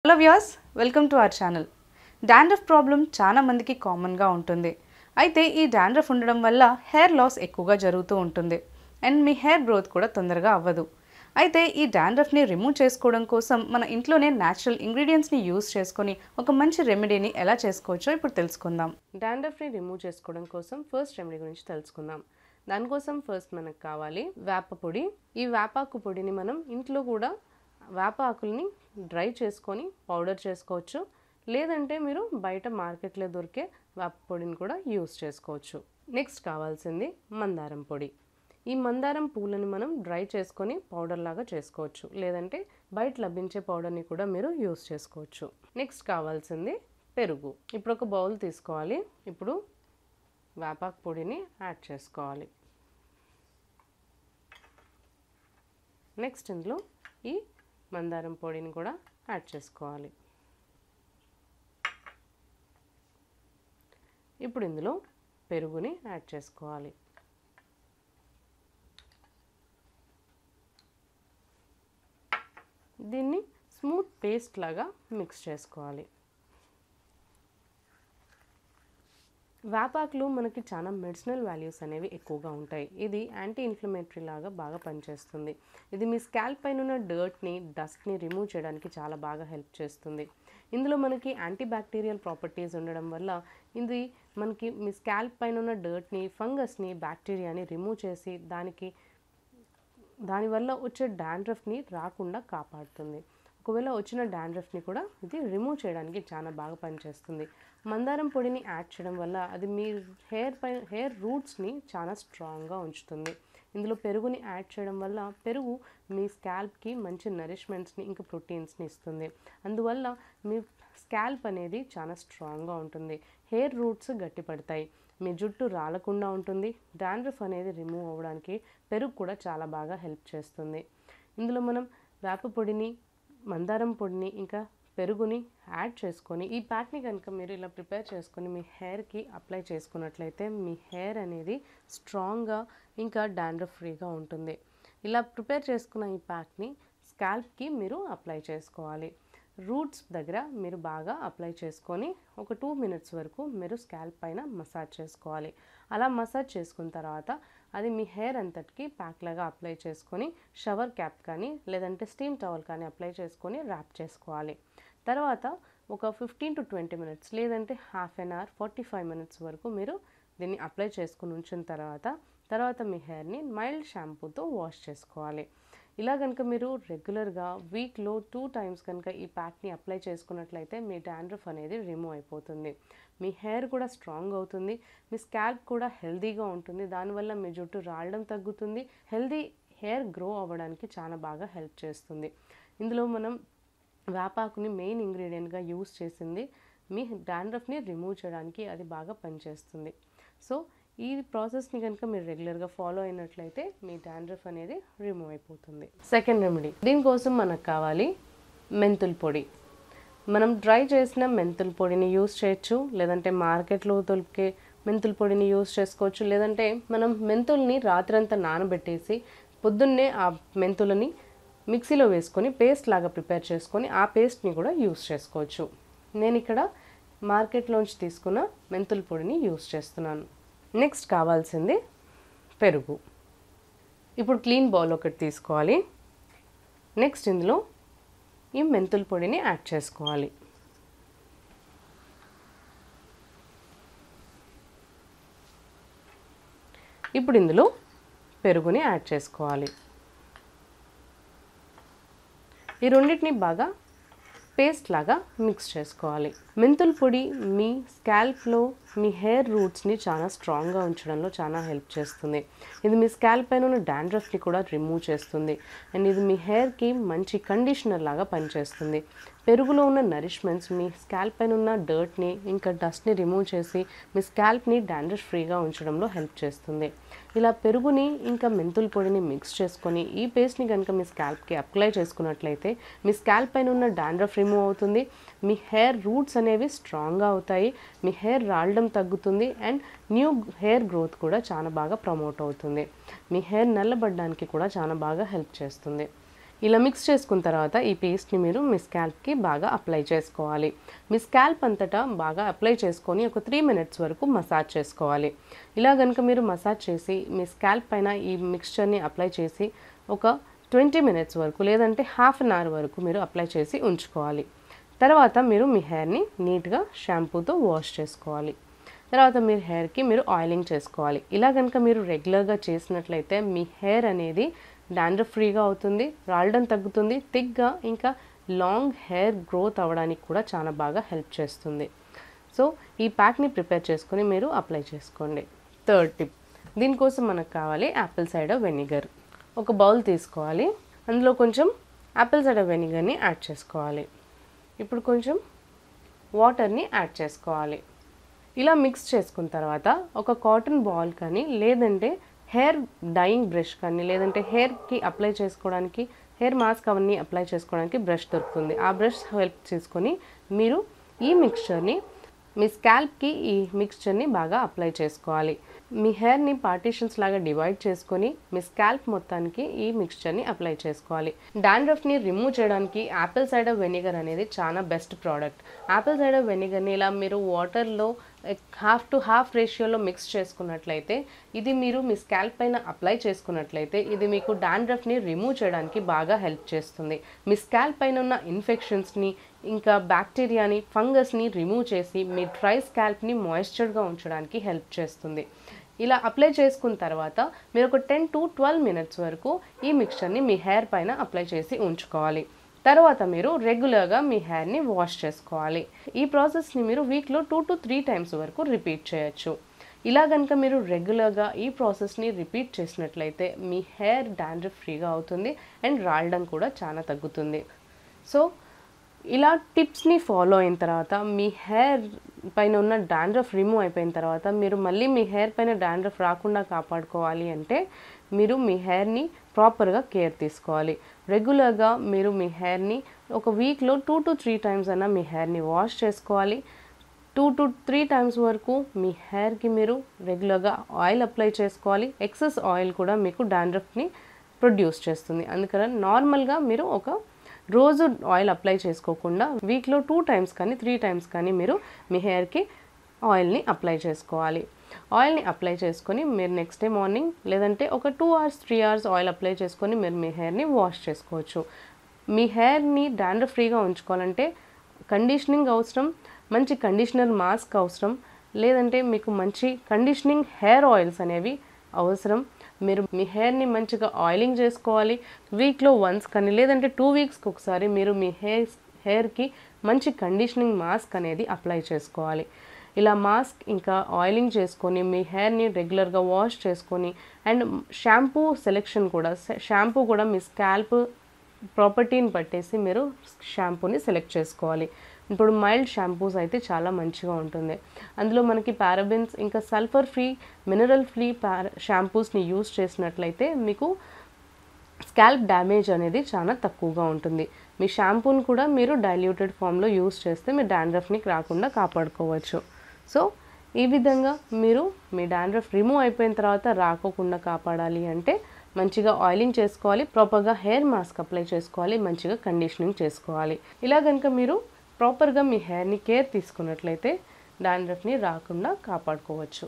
Hello viewers, welcome to our channel. Dandruff problem చాలా మందికి కామన్గా ఉంటుంది. అయితే ఈ డాండ్రఫ్ ఉండడం వల్ల హెయిర్ లాస్ ఎక్కువగా జరుగుతూ ఉంటుంది అండ్ మీ హెయిర్ గ్రోత్ కూడా తొందరగా అవ్వదు. అయితే ఈ డాండ్రఫ్ని రిమూవ్ చేసుకోవడం కోసం మన ఇంట్లోనే న్యాచురల్ ఇంగ్రీడియంట్స్ని యూస్ చేసుకొని ఒక మంచి రెమెడీని ఎలా చేసుకోవచ్చో ఇప్పుడు తెలుసుకుందాం. డాండ్రఫ్ని రిమూవ్ చేసుకోవడం కోసం ఫస్ట్ రెమెడీ గురించి తెలుసుకుందాం. దానికోసం ఫస్ట్ మనకు కావాలి వేప పొడి. ఈ వేపాకు పొడిని మనం ఇంట్లో కూడా వేప ఆకుల్ని డ్రై చేసుకొని పౌడర్ చేసుకోవచ్చు, లేదంటే మీరు బయట మార్కెట్లో దొరికే వేప పొడిని కూడా యూస్ చేసుకోవచ్చు. నెక్స్ట్ కావాల్సింది మందారం పొడి. ఈ మందారం పూలని మనం డ్రై చేసుకొని పౌడర్ లాగా చేసుకోవచ్చు, లేదంటే బయట లభించే పౌడర్ని కూడా మీరు యూస్ చేసుకోవచ్చు. నెక్స్ట్ కావాల్సింది పెరుగు. ఇప్పుడు ఒక బౌల్ తీసుకోవాలి. ఇప్పుడు వేపాకు పొడిని యాడ్ చేసుకోవాలి. నెక్స్ట్ ఇందులో ఈ మందారం పొడిని కూడా యాడ్ చేసుకోవాలి. ఇప్పుడు ఇందులో పెరుగుని యాడ్ చేసుకోవాలి. దీన్ని స్మూత్ పేస్ట్ లాగా మిక్స్ చేసుకోవాలి. వేపాకులు మనకి చాలా మెడిసినల్ వాల్యూస్ అనేవి ఎక్కువగా ఉంటాయి. ఇది యాంటీ ఇన్ఫ్లమేటరీ లాగా బాగా పనిచేస్తుంది. ఇది మీ స్కాల్ప్ పైన ఉన్న డర్ట్ని, డస్ట్ని రిమూవ్ చేయడానికి చాలా బాగా హెల్ప్ చేస్తుంది. ఇందులో మనకి యాంటీ బ్యాక్టీరియల్ ప్రాపర్టీస్ ఉండడం వల్ల ఇది మనకి మీ స్కాల్ప్ పైన ఉన్న డర్ట్ని, ఫంగస్ని, బ్యాక్టీరియాని రిమూవ్ చేసి దానివల్ల వచ్చే డాండ్రఫ్ని రాకుండా కాపాడుతుంది. ఒకవేళ వచ్చిన డాండ్రఫ్ని కూడా ఇది రిమూవ్ చేయడానికి చాలా బాగా పనిచేస్తుంది. మందారం పొడిని యాడ్ చేయడం వల్ల అది మీ హెయిర్ రూట్స్ని చాలా స్ట్రాంగ్గా ఉంచుతుంది. ఇందులో పెరుగుని యాడ్ చేయడం వల్ల పెరుగు మీ స్కాల్ప్కి మంచి నరిష్మెంట్స్ని ఇంకా ప్రోటీన్స్ని ఇస్తుంది. అందువల్ల మీ స్కాల్ప్ అనేది చాలా స్ట్రాంగ్గా ఉంటుంది. హెయిర్ రూట్స్ గట్టిపడతాయి, మీ జుట్టు రాలకుండా ఉంటుంది. డాండ్రఫ్ అనేది రిమూవ్ అవ్వడానికి పెరుగు కూడా చాలా బాగా హెల్ప్ చేస్తుంది. ఇందులో మనం వేప పొడిని, మందారం పొడిని ఇంకా పెరుగుని యాడ్ చేసుకొని ఈ ప్యాక్ని కనుక మీరు ఇలా ప్రిపేర్ చేసుకొని మీ హెయిర్కి అప్లై చేసుకున్నట్లయితే మీ హెయిర్ అనేది స్ట్రాంగ్గా ఇంకా డాండ్రఫ్ ఫ్రీగా ఉంటుంది. ఇలా ప్రిపేర్ చేసుకున్న ఈ ప్యాక్ని స్కాల్ప్కి మీరు అప్లై చేసుకోవాలి. రూట్స్ దగ్గర మీరు బాగా అప్లై చేసుకొని ఒక 2 minutes వరకు మీరు స్కాల్ప్ పైన మసాజ్ చేసుకోవాలి. అలా మసాజ్ చేసుకున్న తర్వాత అది మీ హెయిర్ అంతటికి ప్యాక్ లాగా అప్లై చేసుకొని షవర్ క్యాప్ కానీ లేదంటే స్టీమ్ టవల్ కానీ అప్లై చేసుకొని ర్యాప్ చేసుకోవాలి. తర్వాత ఒక 15 to 20 minutes లేదంటే హాఫ్ అన్ అవర్ 45 minutes వరకు మీరు దీన్ని అప్లై చేసుకుని ఉంచిన తర్వాత మీ హెయిర్ని మైల్డ్ షాంపూతో వాష్ చేసుకోవాలి. ఇలా కనుక మీరు రెగ్యులర్గా వీక్లో 2 times కనుక ఈ ప్యాక్ని అప్లై చేసుకున్నట్లయితే మీ డాండ్రఫ్ అనేది రిమూవ్ అయిపోతుంది. మీ హెయిర్ కూడా స్ట్రాంగ్ అవుతుంది, మీ స్కాల్ప్ కూడా హెల్తీగా ఉంటుంది. దానివల్ల మీ జుట్టు రాలడం తగ్గుతుంది, హెల్తీ హెయిర్ గ్రో అవ్వడానికి చాలా బాగా హెల్ప్ చేస్తుంది. ఇందులో మనం వేపాకుని మెయిన్ ఇంగ్రీడియంట్గా యూస్ చేసింది మీ డాండ్రఫ్ని రిమూవ్ చేయడానికి అది బాగా పనిచేస్తుంది. సో ఈ ప్రాసెస్ని కనుక మీరు రెగ్యులర్గా ఫాలో అయినట్లయితే మీ డాండ్రఫ్ అనేది రిమూవ్ అయిపోతుంది. Second remedy. దీనికోసం మనకు కావాలి మెంతుల పొడి. మనం డ్రై చేసిన మెంతుల పొడిని యూస్ చేయొచ్చు, లేదంటే మార్కెట్లో దొరికే మెంతుల పొడిని యూస్ చేసుకోవచ్చు, లేదంటే మనం మెంతుల్ని రాత్రంతా నానబెట్టేసి పొద్దున్నే ఆ మెంతులని మిక్సీలో వేసుకొని పేస్ట్ లాగా ప్రిపేర్ చేసుకొని ఆ పేస్ట్ని కూడా యూస్ చేసుకోవచ్చు. నేను ఇక్కడ మార్కెట్లోంచి తీసుకున్న మెంతుల పొడిని యూస్ చేస్తున్నాను. నెక్స్ట్ కావాల్సింది పెరుగు. ఇప్పుడు క్లీన్ బౌల్ ఒకటి తీసుకోవాలి. నెక్స్ట్ ఇందులో ఈ మెంతుల పొడిని యాడ్ చేసుకోవాలి. ఇప్పుడు ఇందులో పెరుగుని యాడ్ చేసుకోవాలి. ఈ రెండింటిని బాగా పేస్ట్ లాగా మిక్స్ చేసుకోవాలి. మెంతుల పొడి మీ స్కాల్ప్లో మీ హెయిర్ రూట్స్ని చాలా స్ట్రాంగ్గా ఉంచడంలో చాలా హెల్ప్ చేస్తుంది. ఇది మీ స్కాల్ప్ పైన ఉన్న డాండ్రఫ్ని కూడా రిమూవ్ చేస్తుంది అండ్ ఇది మీ హెయిర్కి మంచి కండిషనర్ లాగా పనిచేస్తుంది. పెరుగులో ఉన్న నరిష్మెంట్స్ మీ స్కాల్ప్ పైన ఉన్న డర్ట్ని ఇంకా డస్ట్ని రిమూవ్ చేసి మీ స్కాల్ప్ని డాండ్రఫ్ ఫ్రీగా ఉంచడంలో హెల్ప్ చేస్తుంది. ఇలా పెరుగుని ఇంకా మెంతుల పొడిని మిక్స్ చేసుకొని ఈ పేస్ట్ని కనుక మీ స్కాల్ప్కి అప్లై చేసుకున్నట్లయితే మీ స్కాల్ప్ పైన ఉన్న డాండ్రఫ్ రిమూవ్ అవుతుంది, మీ హెయిర్ రూట్స్ అనేవి స్ట్రాంగ్గా అవుతాయి, మీ హెయిర్ రాలడం తగ్గుతుంది అండ్ న్యూ హెయిర్ గ్రోత్ కూడా చాలా బాగా ప్రమోట్ అవుతుంది. మీ హెయిర్ నల్లబడడానికి కూడా చాలా బాగా హెల్ప్ చేస్తుంది. ఇలా మిక్స్ చేసుకున్న తర్వాత ఈ పేస్ట్ని మీరు మీ స్కాల్ప్కి బాగా అప్లై చేసుకోవాలి. మీ స్కాల్ప్ అంతటా బాగా అప్లై చేసుకొని ఒక 3 మినిట్స్ వరకు మసాజ్ చేసుకోవాలి. ఇలా కనుక మీరు మసాజ్ చేసి మీ స్కాల్ప్ పైన ఈ మిక్స్చర్ని అప్లై చేసి ఒక 20 మినిట్స్ వరకు లేదంటే హాఫ్ అన్ అవర్ వరకు మీరు అప్లై చేసి ఉంచుకోవాలి. తర్వాత మీరు మీ హెయిర్ని నీట్గా షాంపూతో వాష్ చేసుకోవాలి. తర్వాత మీరు హెయిర్కి మీరు ఆయిలింగ్ చేసుకోవాలి. ఇలా కనుక మీరు రెగ్యులర్గా చేసినట్లయితే మీ హెయిర్ అనేది డాండ్రఫ్ ఫ్రీగా అవుతుంది, రాలడం తగ్గుతుంది, థిక్గా ఇంకా లాంగ్ హెయిర్ గ్రోత్ అవ్వడానికి కూడా చాలా బాగా హెల్ప్ చేస్తుంది. సో ఈ ప్యాక్ని ప్రిపేర్ చేసుకొని మీరు అప్లై చేసుకోండి. థర్డ్ టిప్, దీనికోసం మనకు కావాలి యాపిల్ సైడర్ వెనిగర్. ఒక బౌల్ తీసుకోవాలి, అందులో కొంచెం యాపిల్ సైడర్ వెనిగర్ని యాడ్ చేసుకోవాలి. ఇప్పుడు కొంచెం వాటర్ని యాడ్ చేసుకోవాలి. ఇలా మిక్స్ చేసుకున్న తర్వాత ఒక కాటన్ బాల్ కానీ లేదంటే హెయిర్ డైయింగ్ బ్రష్ కానీ లేదంటే హెయిర్కి అప్లై చేసుకోవడానికి హెయిర్ మాస్క్ అవన్నీ అప్లై చేసుకోవడానికి బ్రష్ దొరుకుతుంది. ఆ బ్రష్ హెల్ప్ తీసుకొని మీరు ఈ మిక్స్చర్ని మీ స్కాల్ప్కి ఈ మిక్స్చర్ని బాగా అప్లై చేసుకోవాలి. మీ హెయిర్ని పార్టీషన్స్ లాగా డివైడ్ చేసుకొని మీ స్కాల్ప్ మొత్తానికి ఈ మిక్స్చర్ని అప్లై చేసుకోవాలి. డాండ్రఫ్ని రిమూవ్ చేయడానికి యాపిల్ సైడర్ వెనిగర్ అనేది చాలా బెస్ట్ ప్రోడక్ట్. యాపిల్ సైడర్ వెనిగర్ని ఇలా మీరు వాటర్లో 1/2 రేషియోలో మిక్స్ చేసుకున్నట్లయితే ఇది మీరు మీ స్కాల్ప్ పైన అప్లై చేసుకున్నట్లయితే ఇది మీకు డాండ్రఫ్ని రిమూవ్ చేయడానికి బాగా హెల్ప్ చేస్తుంది. మీ స్కాల్ప్ పైన ఉన్న ఇన్ఫెక్షన్స్ని ఇంకా బ్యాక్టీరియాని ఫంగస్ని రిమూవ్ చేసి మీ డ్రై స్కాల్ప్ని మాయిశ్చర్గా ఉంచడానికి హెల్ప్ చేస్తుంది. ఇలా అప్లై చేసుకున్న తర్వాత మీరు ఒక 10 to 12 మినిట్స్ వరకు ఈ మిక్స్చర్ని మీ హెయిర్ పైన అప్లై చేసి ఉంచుకోవాలి. తర్వాత మీరు రెగ్యులర్గా మీ హెయిర్ని వాష్ చేసుకోవాలి. ఈ ప్రాసెస్ని మీరు వీక్లో 2 to 3 టైమ్స్ వరకు రిపీట్ చేయొచ్చు. ఇలా కనుక మీరు రెగ్యులర్గా ఈ ప్రాసెస్ని రిపీట్ చేసినట్లయితే మీ హెయిర్ డాండ్రఫ్ ఫ్రీగా అవుతుంది అండ్ రాలడం కూడా చాలా తగ్గుతుంది. సో ఇలా టిప్స్ని ఫాలో అయిన తర్వాత మీ హెయిర్ పైన ఉన్న డాండ్రఫ్ రిమూవ్ అయిపోయిన తర్వాత మీరు మళ్ళీ మీ హెయిర్ పైన డాండ్రఫ్ రాకుండా కాపాడుకోవాలి అంటే మీరు మీ హెయిర్ని ప్రాపర్గా కేర్ తీసుకోవాలి. రెగ్యులర్గా మీరు మీ హెయిర్ని ఒక వీక్లో 2 to 3 టైమ్స్ అయినా మీ హెయిర్ని వాష్ చేసుకోవాలి. 2 to 3 టైమ్స్ వరకు మీ హెయిర్కి మీరు రెగ్యులర్గా ఆయిల్ అప్లై చేసుకోవాలి. ఎక్సెస్ ఆయిల్ కూడా మీకు డాండ్రఫ్ని ప్రొడ్యూస్ చేస్తుంది. అందుకని నార్మల్గా మీరు ఒక రోజు ఆయిల్ అప్లై చేసుకోకుండా వీక్లో 2 టైమ్స్ కానీ 3 టైమ్స్ కానీ మీరు మీ హెయిర్కి ఆయిల్ని అప్లై చేసుకోవాలి. ఆయిల్ని అప్లై చేసుకొని మీరు నెక్స్ట్ డే మార్నింగ్ లేదంటే ఒక 2 hours 3 hours ఆయిల్ అప్లై చేసుకొని మీరు మీ హెయిర్ని వాష్ చేసుకోవచ్చు. మీ హెయిర్ని డాండ్రఫ్ ఫ్రీగా ఉంచుకోవాలంటే కండిషనింగ్ అవసరం, మంచి కండిషనర్ మాస్క్ అవసరం, లేదంటే మీకు మంచి కండిషనింగ్ హెయిర్ ఆయిల్స్ అనేవి అవసరం. మీరు మీ హెయిర్ని మంచిగా ఆయిలింగ్ చేసుకోవాలి. వీక్లో వన్స్ కానీ లేదంటే 2 వీక్స్కి ఒకసారి మీరు మీ హెయిర్కి మంచి కండిషనింగ్ మాస్క్ అనేది అప్లై చేసుకోవాలి. ఇలా మాస్క్ ఇంకా ఆయిలింగ్ చేసుకొని మీ హెయిర్ని రెగ్యులర్గా వాష్ చేసుకొని అండ్ షాంపూ సెలెక్షన్ కూడా షాంపూ కూడా మీ స్కాల్ప్ ప్రాపర్టీని పట్టేసి మీరు షాంపూని సెలెక్ట్ చేసుకోవాలి. ఇప్పుడు మైల్డ్ షాంపూస్ అయితే చాలా మంచిగా ఉంటుంది. అందులో మనకి పారాబెన్స్ ఇంకా సల్ఫర్ ఫ్రీ మినరల్ ఫ్రీ షాంపూస్ని యూస్ చేసినట్లయితే మీకు స్కాల్ప్ డ్యామేజ్ అనేది చాలా తక్కువగా ఉంటుంది. మీ షాంపూని కూడా మీరు డైల్యూటెడ్ ఫామ్లో యూస్ చేస్తే మీ డాండ్రఫ్ని రాకుండా కాపాడుకోవచ్చు. సో ఈ విధంగా మీరు మీ డాండ్రఫ్ రిమూవ్ అయిపోయిన తర్వాత రాకోకుండా కాపాడాలి అంటే మంచిగా ఆయిలింగ్ చేసుకోవాలి, ప్రాపర్గా హెయిర్ మాస్క్ అప్లై చేసుకోవాలి, మంచిగా కండిషనింగ్ చేసుకోవాలి. ఇలా కనుక మీరు ప్రాపర్గా మీ హెయిర్ని కేర్ తీసుకున్నట్లయితే డాండ్రఫ్ని రాకుండా కాపాడుకోవచ్చు.